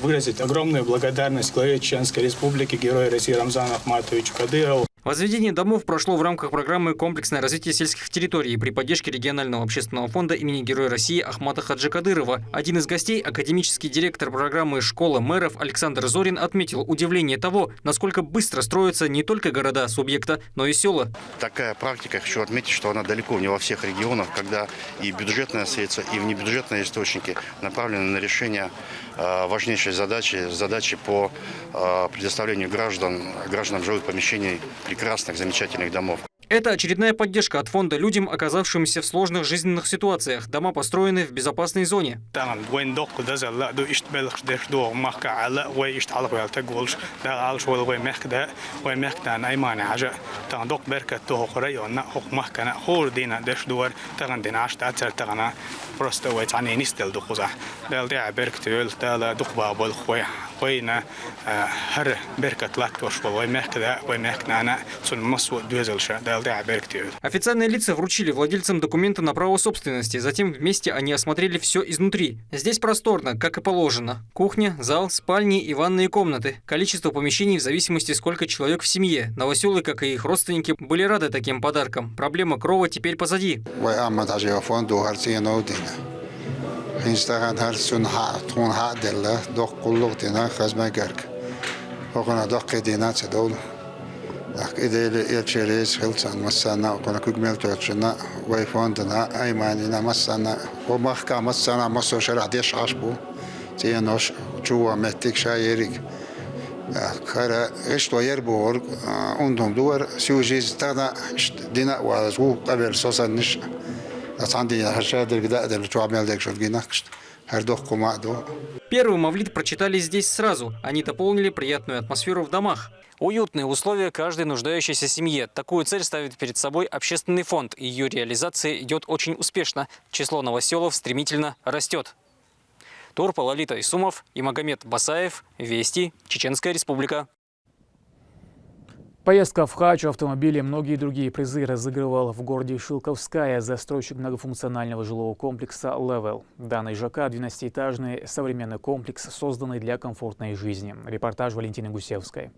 выразить огромную благодарность главе Чеченской Республики, Герою России Рамзану Ахматовичу Кадырову. Возведение домов прошло в рамках программы «Комплексное развитие сельских территорий» при поддержке регионального общественного фонда имени Героя России Ахмата Хаджи Кадырова. Один из гостей, академический директор программы «Школа мэров» Александр Зорин отметил удивление того, насколько быстро строятся не только города субъекта, но и села. Такая практика, хочу отметить, что она далеко не во всех регионах, когда и бюджетные средства, и внебюджетные источники направлены на решение важнейшей задачи по предоставлению гражданам жилых помещений прекрасных, замечательных домов. Это очередная поддержка от фонда людям, оказавшимся в сложных жизненных ситуациях. Дома построены в безопасной зоне. Официальные лица вручили владельцам документы на право собственности. Затем вместе они осмотрели все изнутри. Здесь просторно, как и положено. Кухня, зал, спальни и ванные комнаты. Количество помещений в зависимости, сколько человек в семье. Новоселы, как и их родственники, были рады таким подаркам. Проблема крова теперь позади. إذا يشريس خلصان مسنا وكنا كمل توشنا ويفوندنا أيماننا مسنا ومحكا مسنا مسو شرع ديش عشبو تيانوش جوا متك شايرك كارا إيش ويربور عندهم دور سيوجيز تانا دينا وزو قبل صوصا نش عندي هالشادر كده اللي تو عمل ديك شوف جيناكش هردوخكم معدو. Первый мавлид прочитали здесь сразу. Они дополнили приятную атмосферу в домах. Уютные условия каждой нуждающейся семье. Такую цель ставит перед собой общественный фонд. Ее реализация идет очень успешно. Число новоселов стремительно растет. Турпал Али Тайсумов и Магомед Басаев. Вести. Чеченская Республика. Поездка в Хачу, автомобили и многие другие призы разыгрывал в городе Шилковская застройщик многофункционального жилого комплекса «Левел». Данный ЖК – 12-этажный современный комплекс, созданный для комфортной жизни. Репортаж Валентины Гусевской.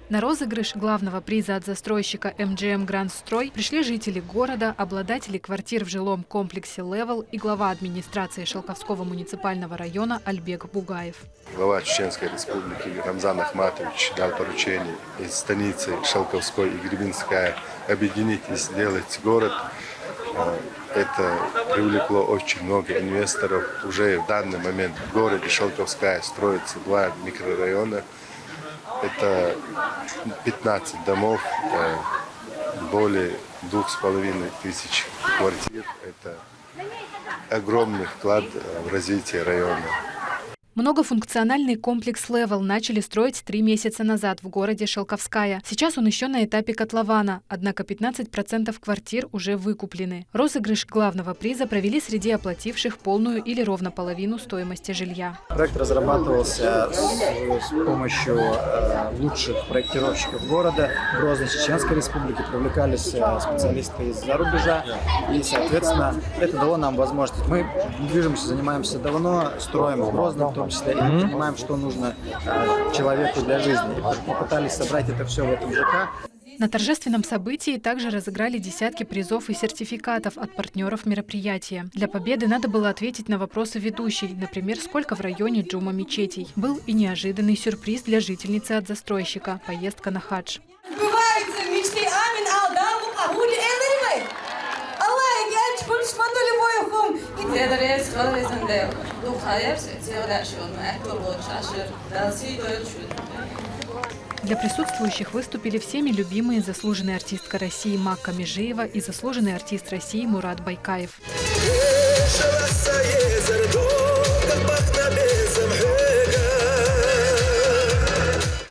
На розыгрыш главного приза от застройщика МГМ Гранд Строй пришли жители города, обладатели квартир в жилом комплексе «Левел» и глава администрации Шелковского муниципального района Альбек Бугаев. Глава Чеченской республики Рамзан Ахматович дал поручение из станицы Шелковской и Гребенская объединить и сделать город. Это привлекло очень много инвесторов. Уже в данный момент в городе Шелковская строится 2 микрорайона. Это 15 домов, более 2500 квартир. Это огромный вклад в развитие района. Многофункциональный комплекс «Левел» начали строить 3 месяца назад в городе Шелковская. Сейчас он еще на этапе котлована, однако 15% квартир уже выкуплены. Розыгрыш главного приза провели среди оплативших полную или ровно половину стоимости жилья. Проект разрабатывался с помощью лучших проектировщиков города Грозной, Чеченской республики. Привлекались специалисты из-за рубежа. И, соответственно, это дало нам возможность. Мы движемся, занимаемся давно, строим в Грозном, в том числе, и понимаем, что нужно человеку для жизни. Попытались собрать это все в этом ЖК. На торжественном событии также разыграли десятки призов и сертификатов от партнеров мероприятия. Для победы надо было ответить на вопросы ведущей, например, сколько в районе Джума мечетей. Был и неожиданный сюрприз для жительницы от застройщика – поездка на хадж. Сбываются мечты Амин Алдаму Ахули Элларимай. Аллах, я чпуль шмату любой хум. И тедрес хвалезанде. Духаевс, теодашон, эколот, шашер, далси дойчуд. Для присутствующих выступили всеми любимые заслуженная артистка России Макка Межиева и заслуженный артист России Мурат Байкаев.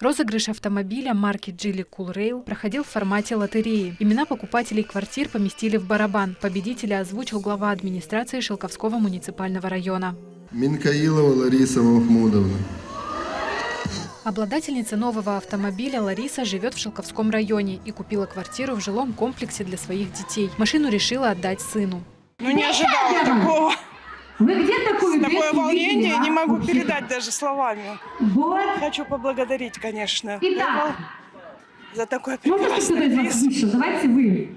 Розыгрыш автомобиля марки Geely Cool Rail проходил в формате лотереи. Имена покупателей квартир поместили в барабан. Победителя озвучил глава администрации Шелковского муниципального района. Минкаилова Лариса Махмудовна. Обладательница нового автомобиля Лариса живет в Шелковском районе и купила квартиру в жилом комплексе для своих детей. Машину решила отдать сыну. Ну не ожидала такого. Вы где такую такое волнение не могу передать даже словами. Вот. Хочу поблагодарить, конечно, за такой прекрасный приз. Давайте вы.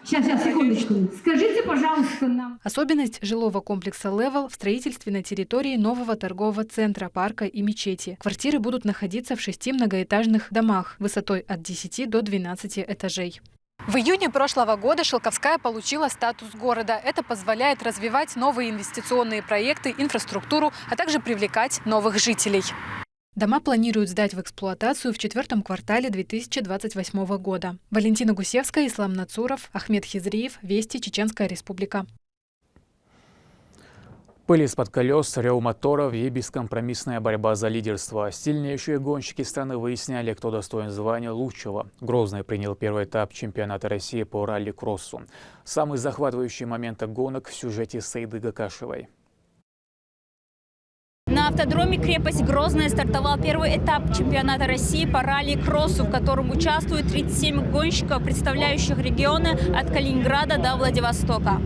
Сейчас, секундочку. Скажите, пожалуйста, нам. Особенность жилого комплекса «Левел» в строительстве на территории нового торгового центра, парка и мечети. Квартиры будут находиться в 6 многоэтажных домах высотой от 10 до 12 этажей. В июне прошлого года Шелковская получила статус города. Это позволяет развивать новые инвестиционные проекты, инфраструктуру, а также привлекать новых жителей. Дома планируют сдать в эксплуатацию в 4-м квартале 2028 года. Валентина Гусевская, Ислам Нацуров, Ахмед Хизриев, Вести, Чеченская республика. Пыль из-под колес, рев моторов и бескомпромиссная борьба за лидерство. Сильнейшие гонщики страны выясняли, кто достоин звания лучшего. Грозный принял первый этап чемпионата России по ралли-кроссу. Самый захватывающий момент гонок в сюжете Саиды Гакашевой. На автодроме «Крепость Грозная» стартовал первый этап чемпионата России по ралли-кроссу, в котором участвуют 37 гонщиков, представляющих регионы от Калининграда до Владивостока.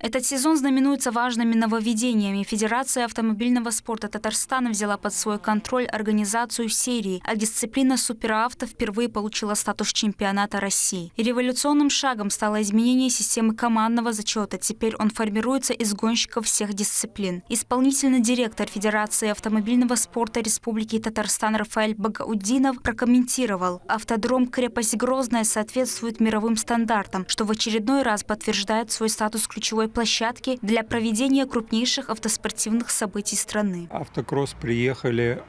Этот сезон знаменуется важными нововведениями. Федерация автомобильного спорта Татарстана взяла под свой контроль организацию серии, а дисциплина суперавто впервые получила статус чемпионата России. И революционным шагом стало изменение системы командного зачета. Теперь он формируется из гонщиков всех дисциплин. Исполнительный директор Федерации автомобильного спорта Республики Татарстан Рафаэль Багауддинов прокомментировал: автодром «Крепость Грозная» соответствует мировым стандартам, что в очередной раз подтверждает свой статус ключевой площадки для проведения крупнейших автоспортивных событий страны. Автокросс приехали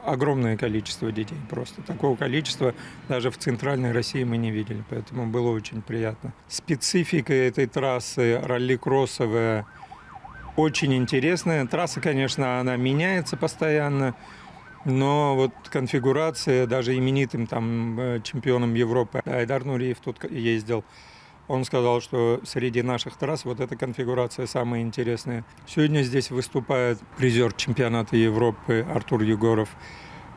огромное количество детей. Просто такого количества даже в центральной России мы не видели, поэтому было очень приятно. Специфика этой трассы ралли-кроссовая очень интересная. Трасса, конечно, она меняется постоянно, но вот конфигурация, даже именитым там чемпионом Европы Айдар Нуриев тут ездил, он сказал, что среди наших трасс вот эта конфигурация самая интересная. Сегодня здесь выступает призер чемпионата Европы Артур Егоров.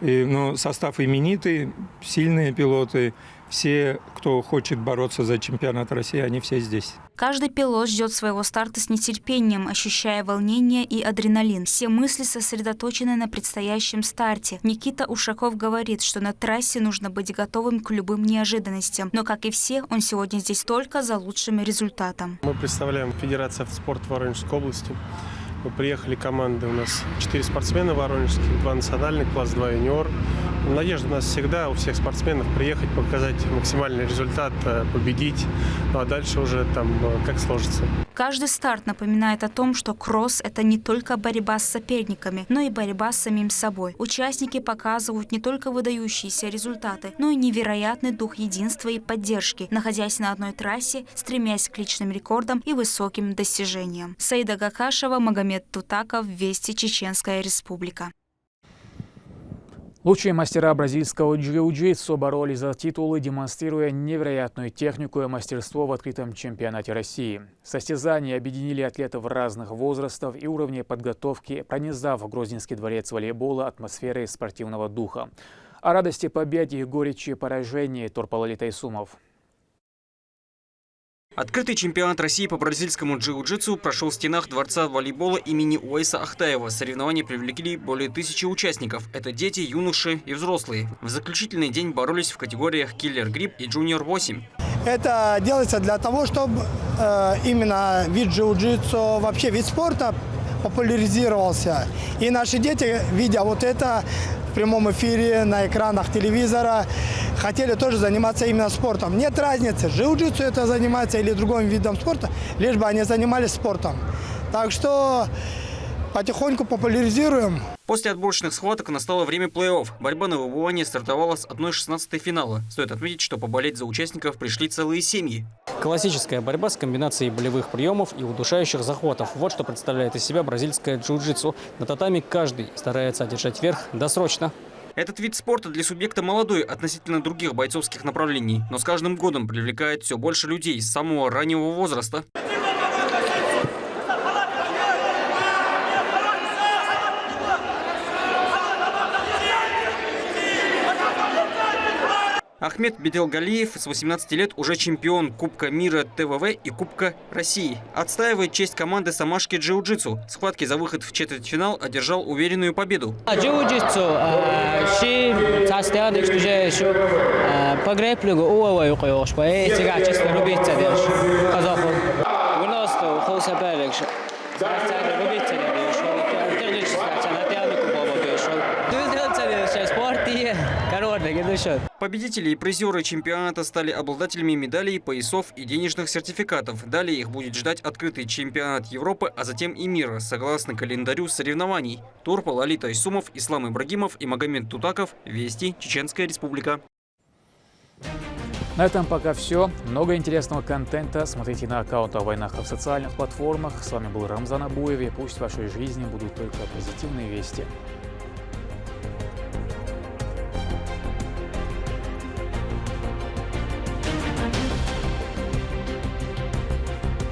Но состав именитый, сильные пилоты. Все, кто хочет бороться за чемпионат России, они все здесь. Каждый пилот ждет своего старта с нетерпением, ощущая волнение и адреналин. Все мысли сосредоточены на предстоящем старте. Никита Ушаков говорит, что на трассе нужно быть готовым к любым неожиданностям. Но, как и все, он сегодня здесь только за лучшим результатом. Мы представляем Федерацию автоспорта Воронежской области. Мы приехали команды, у нас 4 спортсмена воронежских, 2 национальных, класс 2 юниор. Надежда у нас всегда, у всех спортсменов, приехать, показать максимальный результат, победить. Ну а дальше уже там как сложится. Каждый старт напоминает о том, что кросс – это не только борьба с соперниками, но и борьба с самим собой. Участники показывают не только выдающиеся результаты, но и невероятный дух единства и поддержки, находясь на одной трассе, стремясь к личным рекордам и высоким достижениям. Саида Гакашева, Магомед Тутаков, Вести, Чеченская Республика. Лучшие мастера бразильского джиу-джитсу боролись за титулы, демонстрируя невероятную технику и мастерство в открытом чемпионате России. Состязания объединили атлетов разных возрастов и уровней подготовки, пронизав Грозненский дворец волейбола атмосферой спортивного духа. О радости побед и горечи поражений Турпалали Тайсумов. Открытый чемпионат России по бразильскому джиу-джитсу прошел в стенах дворца волейбола имени Уэйса Ахтаева. Соревнования привлекли более 1000 участников. Это дети, юноши и взрослые. В заключительный день боролись в категориях Killer Grip и Junior 8. Это делается для того, чтобы именно вид джиу-джитсу, вообще вид спорта популяризировался. И наши дети, видя вот это в прямом эфире, на экранах телевизора, хотели тоже заниматься именно спортом. Нет разницы, джиу-джитсу это занимается или другим видом спорта, лишь бы они занимались спортом. Так что потихоньку популяризируем. После отборочных схваток настало время плей-офф. Борьба на выбывание стартовала с 1/16 финала. Стоит отметить, что поболеть за участников пришли целые семьи. Классическая борьба с комбинацией болевых приемов и удушающих захватов. Вот что представляет из себя бразильское джиу-джитсу. На татами каждый старается одержать верх досрочно. Этот вид спорта для субъекта молодой относительно других бойцовских направлений, но с каждым годом привлекает все больше людей с самого раннего возраста. Ахмед Беделгалиев с 18 лет уже чемпион Кубка мира ТВВ и Кубка России. Отстаивает честь команды Самашки джиу-джитсу. В схватке за выход в четвертьфинал одержал уверенную победу. Джиу-джитсу Победители и призеры чемпионата стали обладателями медалей, поясов и денежных сертификатов. Далее их будет ждать открытый чемпионат Европы, а затем и мира, согласно календарю соревнований. Турпалали Тайсумов, Ислам Ибрагимов и Магомед Тутаков. Вести, Чеченская Республика. На этом пока все. Много интересного контента смотрите на аккаунтах Вайнаха в социальных платформах. С вами был Рамзан Абуев. И пусть в вашей жизни будут только позитивные вести.